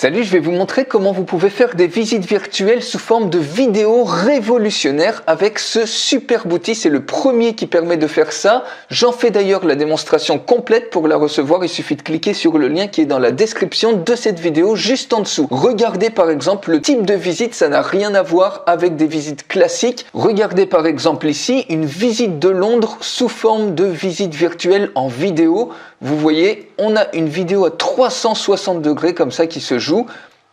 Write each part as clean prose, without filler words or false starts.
Salut, je vais vous montrer comment vous pouvez faire des visites virtuelles sous forme de vidéos révolutionnaires avec ce super outil. C'est le premier qui permet de faire ça. J'en fais d'ailleurs la démonstration complète. Pour la recevoir, il suffit de cliquer sur le lien qui est dans la description de cette vidéo juste en dessous. Regardez par exemple le type de visite, ça n'a rien à voir avec des visites classiques. Regardez par exemple ici une visite de Londres sous forme de visite virtuelle en vidéo. Vous voyez, on a une vidéo à 360 degrés comme ça qui se joue.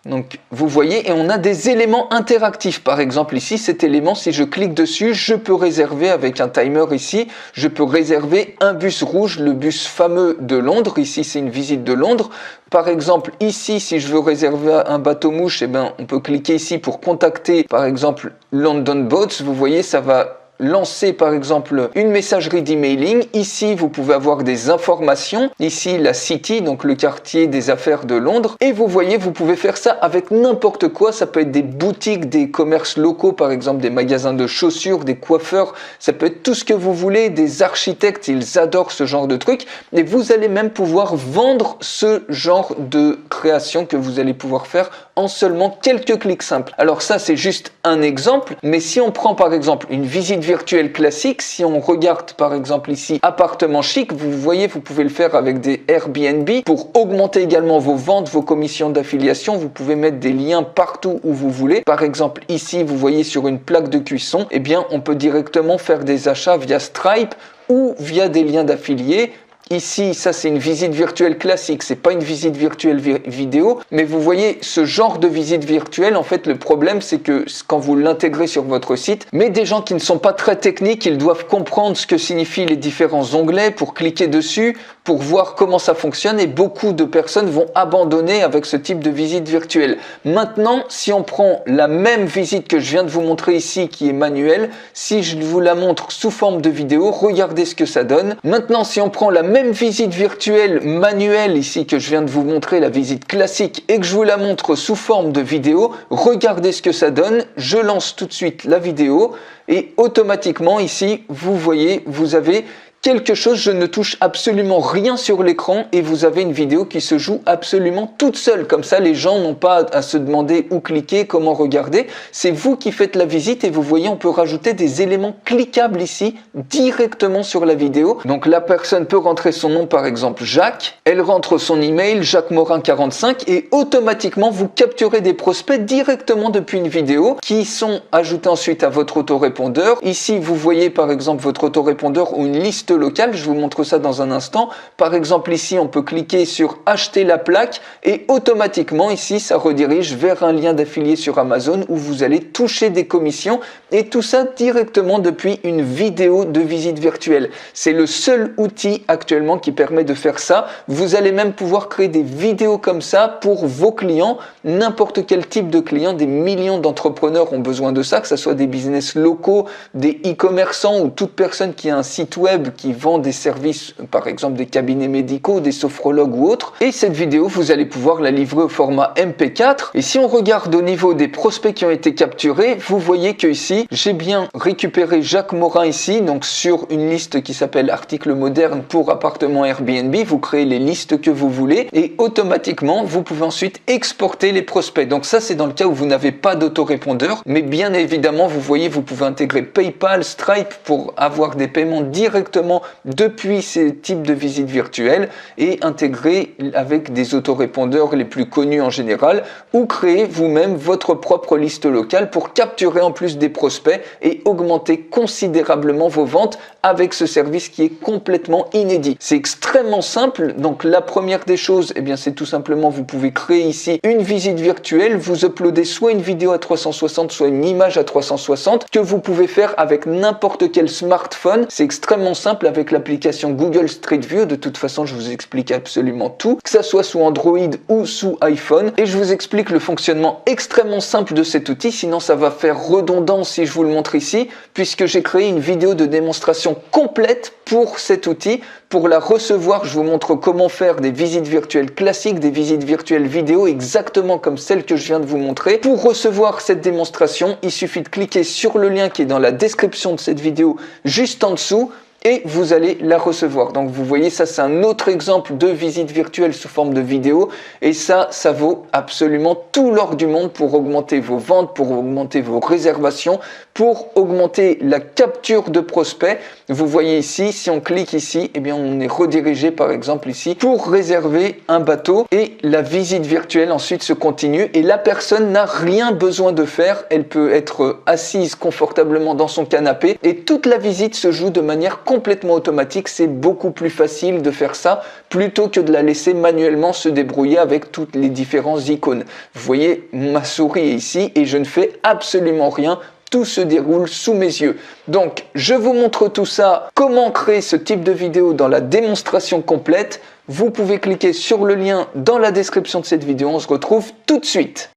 Donc vous voyez, et on a des éléments interactifs. Par exemple ici, cet élément, si je clique dessus, je peux réserver avec un timer ici, je peux réserver un bus rouge, le bus fameux de Londres. Ici, c'est une visite de Londres. Par exemple, ici, si je veux réserver un bateau mouche, eh ben, on peut cliquer ici pour contacter, par exemple, London Boats. Vous voyez, ça va lancer par exemple une messagerie d'emailing. Ici, vous pouvez avoir des informations. Ici, la City, donc le quartier des affaires de Londres. Et vous voyez, vous pouvez faire ça avec n'importe quoi. Ça peut être des boutiques, des commerces locaux, par exemple des magasins de chaussures, des coiffeurs. Ça peut être tout ce que vous voulez. Des architectes, ils adorent ce genre de trucs. Et vous allez même pouvoir vendre ce genre de création que vous allez pouvoir faire en seulement quelques clics simples. Alors ça, c'est juste un exemple. Mais si on prend par exemple une visite virtuelle classique, si on regarde par exemple ici appartement chic, vous voyez, vous pouvez le faire avec des Airbnb pour augmenter également vos ventes, vos commissions d'affiliation. Vous pouvez mettre des liens partout où vous voulez. Par exemple ici, vous voyez sur une plaque de cuisson, eh bien on peut directement faire des achats via Stripe ou via des liens d'affiliés. Ici, ça c'est une visite virtuelle classique, c'est pas une visite virtuelle vidéo, mais vous voyez ce genre de visite virtuelle, en fait le problème c'est que quand vous l'intégrez sur votre site, mais des gens qui ne sont pas très techniques, ils doivent comprendre ce que signifient les différents onglets pour cliquer dessus, pour voir comment ça fonctionne, et beaucoup de personnes vont abandonner avec ce type de visite virtuelle. Maintenant, si on prend la même visite que je viens de vous montrer ici, qui est manuelle, si je vous la montre sous forme de vidéo, regardez ce que ça donne. Maintenant, si on prend la même visite virtuelle manuelle ici que je viens de vous montrer, la visite classique, et que je vous la montre sous forme de vidéo, regardez ce que ça donne. Je lance tout de suite la vidéo et automatiquement ici, vous voyez, vous avez quelque chose, je ne touche absolument rien sur l'écran et vous avez une vidéo qui se joue absolument toute seule. Comme ça, les gens n'ont pas à se demander où cliquer, comment regarder. C'est vous qui faites la visite et vous voyez, on peut rajouter des éléments cliquables ici directement sur la vidéo. Donc la personne peut rentrer son nom, par exemple Jacques. Elle rentre son email, Jacques Morin 45, et automatiquement vous capturez des prospects directement depuis une vidéo qui sont ajoutés ensuite à votre autorépondeur. Ici, vous voyez par exemple votre autorépondeur ou une liste locale, je vous montre ça dans un instant. Par exemple ici, on peut cliquer sur acheter la plaque et automatiquement ici, ça redirige vers un lien d'affilié sur Amazon où vous allez toucher des commissions et tout ça directement depuis une vidéo de visite virtuelle. C'est le seul outil actuellement qui permet de faire ça. Vous allez même pouvoir créer des vidéos comme ça pour vos clients, n'importe quel type de client. Des millions d'entrepreneurs ont besoin de ça, que ce soit des business locaux, des e-commerçants ou toute personne qui a un site web qui vend des services, par exemple des cabinets médicaux, des sophrologues ou autres. Et cette vidéo, vous allez pouvoir la livrer au format MP4. Et si on regarde au niveau des prospects qui ont été capturés, vous voyez que ici, j'ai bien récupéré Jacques Morin ici, donc sur une liste qui s'appelle article moderne pour appartement Airbnb. Vous créez les listes que vous voulez et automatiquement, vous pouvez ensuite exporter les prospects. Donc ça, c'est dans le cas où vous n'avez pas d'autorépondeur, mais bien évidemment, vous voyez, vous pouvez intégrer PayPal, Stripe pour avoir des paiements directement depuis ces types de visites virtuelles et intégrer avec des autorépondeurs les plus connus en général ou créer vous-même votre propre liste locale pour capturer en plus des prospects et augmenter considérablement vos ventes avec ce service qui est complètement inédit. C'est extrêmement simple. Donc la première des choses, eh bien, c'est tout simplement vous pouvez créer ici une visite virtuelle, vous uploadez soit une vidéo à 360, soit une image à 360 que vous pouvez faire avec n'importe quel smartphone. C'est extrêmement simple avec l'application Google Street View. De toute façon, je vous explique absolument tout, que ça soit sous Android ou sous iPhone. Et je vous explique le fonctionnement extrêmement simple de cet outil. Sinon, ça va faire redondant si je vous le montre ici, puisque j'ai créé une vidéo de démonstration complète pour cet outil. Pour la recevoir, je vous montre comment faire des visites virtuelles classiques, des visites virtuelles vidéo, exactement comme celle que je viens de vous montrer. Pour recevoir cette démonstration, il suffit de cliquer sur le lien qui est dans la description de cette vidéo juste en dessous. et vous allez la recevoir. Donc vous voyez, ça c'est un autre exemple de visite virtuelle sous forme de vidéo et ça vaut absolument tout l'or du monde pour augmenter vos ventes, pour augmenter vos réservations, pour augmenter la capture de prospects. Vous voyez ici, si on clique ici, eh bien on est redirigé par exemple ici pour réserver un bateau et la visite virtuelle ensuite se continue et la personne n'a rien besoin de faire. Elle peut être assise confortablement dans son canapé et toute la visite se joue de manière complètement automatique. C'est beaucoup plus facile de faire ça plutôt que de la laisser manuellement se débrouiller avec toutes les différentes icônes. Vous voyez, ma souris est ici et je ne fais absolument rien. Tout se déroule sous mes yeux. Donc, je vous montre tout ça, comment créer ce type de vidéo dans la démonstration complète. Vous pouvez cliquer sur le lien dans la description de cette vidéo. On se retrouve tout de suite.